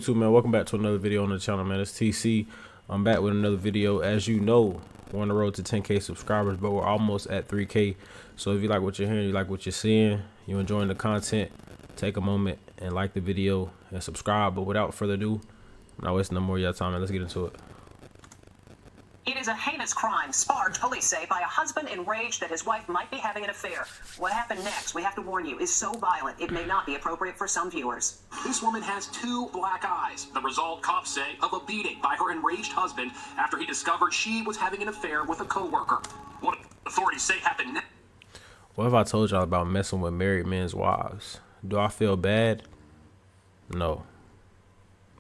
YouTube, man, welcome back to another video on the channel, man. It's TC. I'm back with another video. As you know, we're on the road to 10K subscribers, but we're almost at 3K. So if you like what you're hearing, you like what you're seeing, you're enjoying the content, take a moment and like the video and subscribe. But without further ado, I'm not wasting no more of your time, man. Let's get into it. It is a heinous crime sparked, police say, by a husband enraged that his wife might be having an affair. What happened next, we have to warn you, is so violent it may not be appropriate for some viewers. This woman has two black eyes. The result, cops say, of a beating by her enraged husband after he discovered she was having an affair with a co-worker. What authorities say happened next. What if I told y'all about messing with married men's wives? Do I feel bad? No.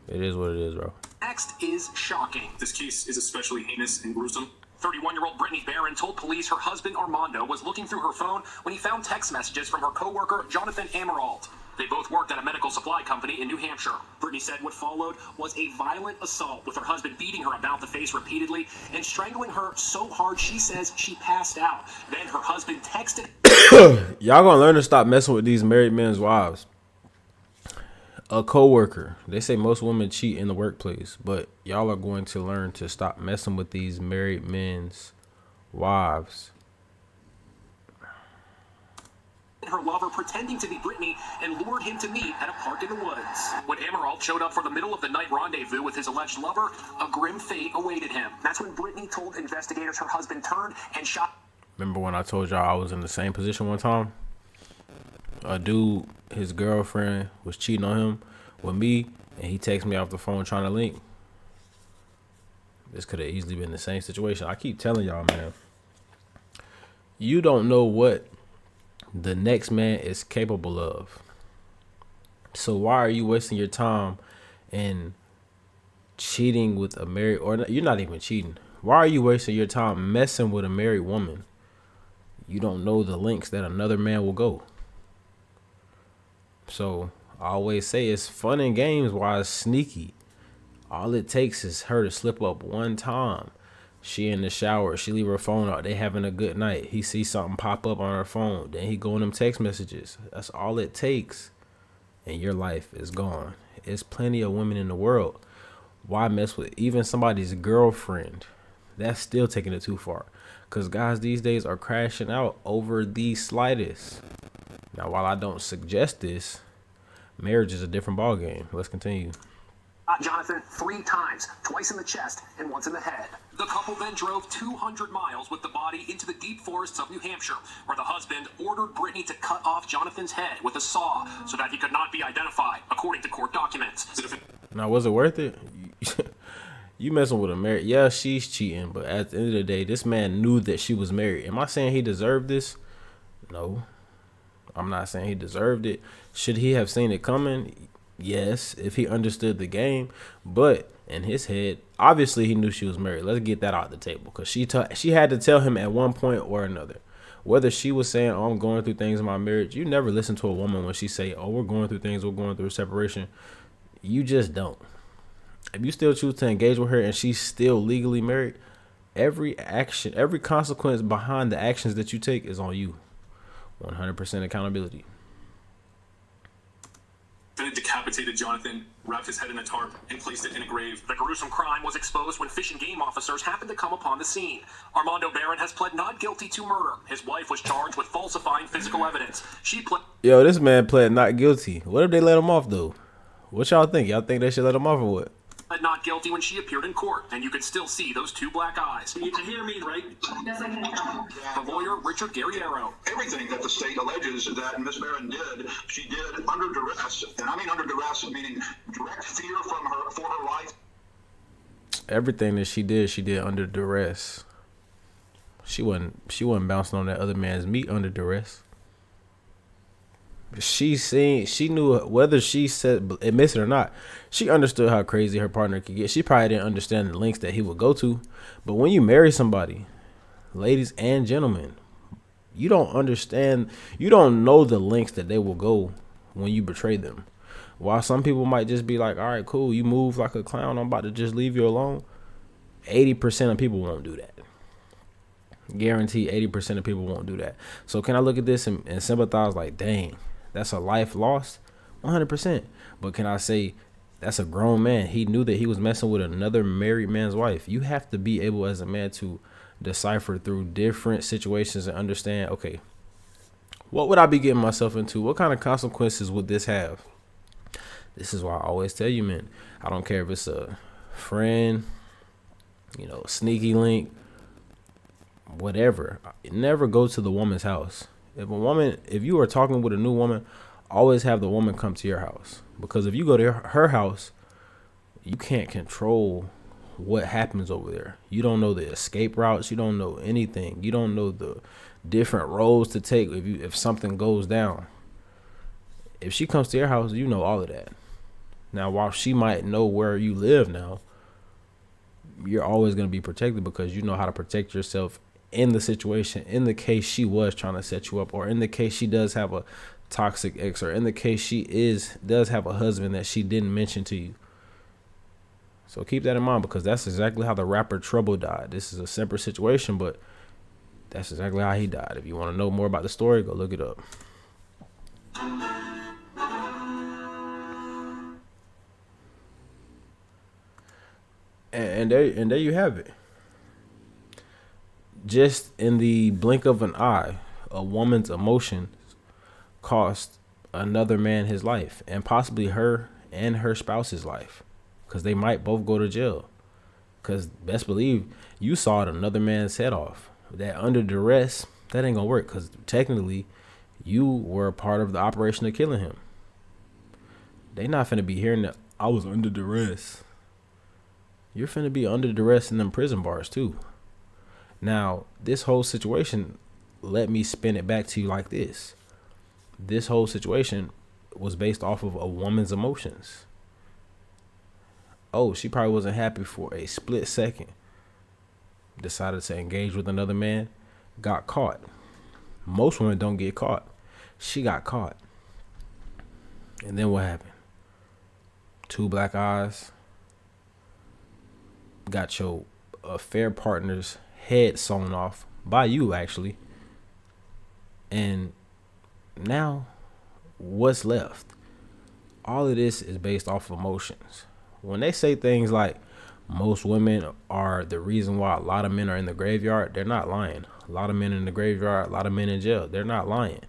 It is what it is, bro. Next is shocking. This case is especially heinous and gruesome. 31-year-old Brittany Barron told police her husband Armando was looking through her phone when he found text messages from her co-worker Jonathan Amarald. They both worked at a medical supply company in New Hampshire. Brittany said what followed was a violent assault, with her husband beating her about the face repeatedly and strangling her so hard she says she passed out. Then her husband texted. Y'all gonna learn to stop messing with these married men's wives. A coworker. They say most women cheat in the workplace, but y'all are going to learn to stop messing with these married men's wives. Her lover pretending to be Brittany and lured him to meet at a park in the woods. When Emerald showed up for the middle of the night rendezvous with his alleged lover, a grim fate awaited him. That's when Brittany told investigators her husband turned and shot. Remember when I told y'all I was in the same position one time? A dude, his girlfriend was cheating on him with me, and he texted me off the phone trying to link. This could have easily been the same situation. I keep telling y'all, man, you don't know what the next man is capable of. So why are you wasting your time and cheating with a married, or you're not even cheating. Why are you wasting your time messing with a married woman? You don't know the lengths that another man will go. So I always say it's fun and games while it's sneaky. All it takes is her to slip up one time. She in the shower, she leave her phone out, they having a good night. He sees something pop up on her phone, then he go in them text messages. That's all it takes, and your life is gone. There's plenty of women in the world. Why mess with even somebody's girlfriend? That's still taking it too far, because guys these days are crashing out over the slightest. Now, while I don't suggest this, marriage is a different ballgame. Let's continue. Jonathan 3 times, twice in the chest and once in the head. The couple then drove 200 miles with the body into the deep forests of New Hampshire, where the husband ordered Brittany to cut off Jonathan's head with a saw so that he could not be identified, according to court documents. Now, was it worth it? You messing with a married? Yeah, she's cheating, but at the end of the day, this man knew that she was married. Am I saying he deserved this? No. I'm not saying he deserved it. Should he have seen it coming? Yes, if he understood the game. But in his head, obviously he knew she was married. Let's get that out the table, because she had to tell him at one point or another. Whether she was saying, oh, I'm going through things in my marriage. You never listen to a woman when she say, oh, we're going through things, we're going through a separation. You just don't. If you still choose to engage with her and she's still legally married, every action, every consequence behind the actions that you take is on you. 100% accountability. Then it decapitated Jonathan, wrapped his head in a tarp, and placed it in a grave. The gruesome crime was exposed when Fish and Game officers happened to come upon the scene. Armando Barron has pled not guilty to murder. His wife was charged with falsifying physical evidence. She pled. Yo, this man pled not guilty. What if they let him off, though? What y'all think? Y'all think they should let him off or what? Not guilty when she appeared in court, and you could still see those 2 black eyes. You can hear me, right? Yes, I can. The lawyer, Richard Guerriero. Everything that the state alleges that Miss Barron did, she did under duress. And I mean under duress, meaning direct fear from her for her life. Everything that she did under duress. She wasn't bouncing on that other man's meat under duress. She knew, whether she said admits it or not, she understood how crazy her partner could get. She probably didn't understand the lengths that he would go to. But when you marry somebody, ladies and gentlemen, you don't understand, you don't know the lengths that they will go when you betray them. While some people might just be like, all right, cool, you move like a clown, I'm about to just leave you alone. 80% of people won't do that. Guarantee 80% of people won't do that. So can I look at this and sympathize like, dang, that's a life lost? 100%. But can I say That's a grown man. He knew that he was messing with another married man's wife. You have to be able as a man to decipher through different situations and understand, okay, what would I be getting myself into? What kind of consequences would this have? This is why I always tell you, man, I don't care if it's a friend, sneaky link, whatever. Never go to the woman's house. If you are talking with a new woman, always have the woman come to your house. Because if you go to her house, you can't control what happens over there. You don't know the escape routes. You don't know anything. You don't know the different roads to take if something goes down. If she comes to your house, you know all of that. Now, while she might know where you live now, you're always going to be protected because you know how to protect yourself in the situation, in the case she was trying to set you up, or in the case she does have a toxic ex, or in the case she does have a husband that she didn't mention to you. So keep that in mind, because that's exactly how the rapper Trouble died. This is a separate situation, but that's exactly how he died. If you want to know more about the story, go look it up. And there you have it. Just in the blink of an eye, a woman's emotions cost another man his life, and possibly her and her spouse's life, because they might both go to jail. Because best believe you sawed another man's head off. That under duress, that ain't gonna work, because technically you were a part of the operation of killing him. They not finna be hearing that I was under duress. You're finna be under duress in them prison bars too. Now, this whole situation, let me spin it back to you like this. This whole situation was based off of a woman's emotions. Oh, she probably wasn't happy for a split second. Decided to engage with another man, got caught. Most women don't get caught. She got caught. And then what happened? 2 black eyes. Got your affair partner's head sewn off by you, actually. And now, what's left? All of this is based off of emotions. When they say things like most women are the reason why a lot of men are in the graveyard, they're not lying. A lot of men in the graveyard, a lot of men in jail, they're not lying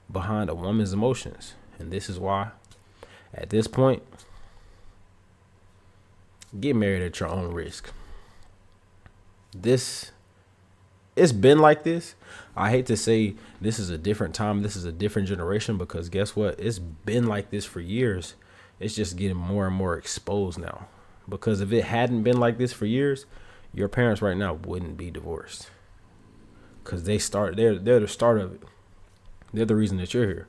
behind a woman's emotions. And this is why, at this point, get married at your own risk. It's been like this. I hate to say this is a different time, this is a different generation, because guess what? It's been like this for years. It's just getting more and more exposed now. Because if it hadn't been like this for years, your parents right now wouldn't be divorced. Because they're the start of it. They're the reason that you're here.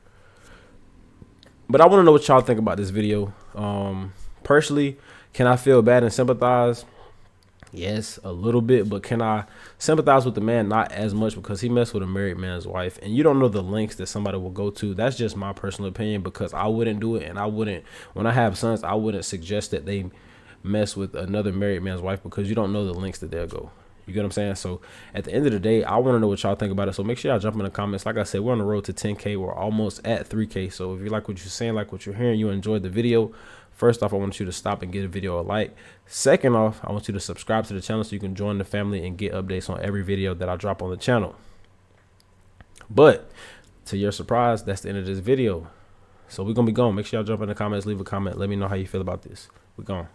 But I want to know what y'all think about this video. Personally, can I feel bad and sympathize? Yes, a little bit. But can I sympathize with the man? Not as much, because he messed with a married man's wife. And you don't know the lengths that somebody will go to. That's just my personal opinion, because I wouldn't do it. And I wouldn't, when I have sons, I wouldn't suggest that they mess with another married man's wife, because you don't know the lengths that they'll go. You get what I'm saying? So at the end of the day, I want to know what y'all think about it. So make sure y'all jump in the comments. Like I said, we're on the road to 10K. We're almost at 3K. So if you like what you're saying, like what you're hearing, you enjoyed the video, first off, I want you to stop and give the video a like. Second off, I want you to subscribe to the channel so you can join the family and get updates on every video that I drop on the channel. But to your surprise, that's the end of this video. So we're going to be going. Make sure y'all jump in the comments, leave a comment. Let me know how you feel about this. We're gone.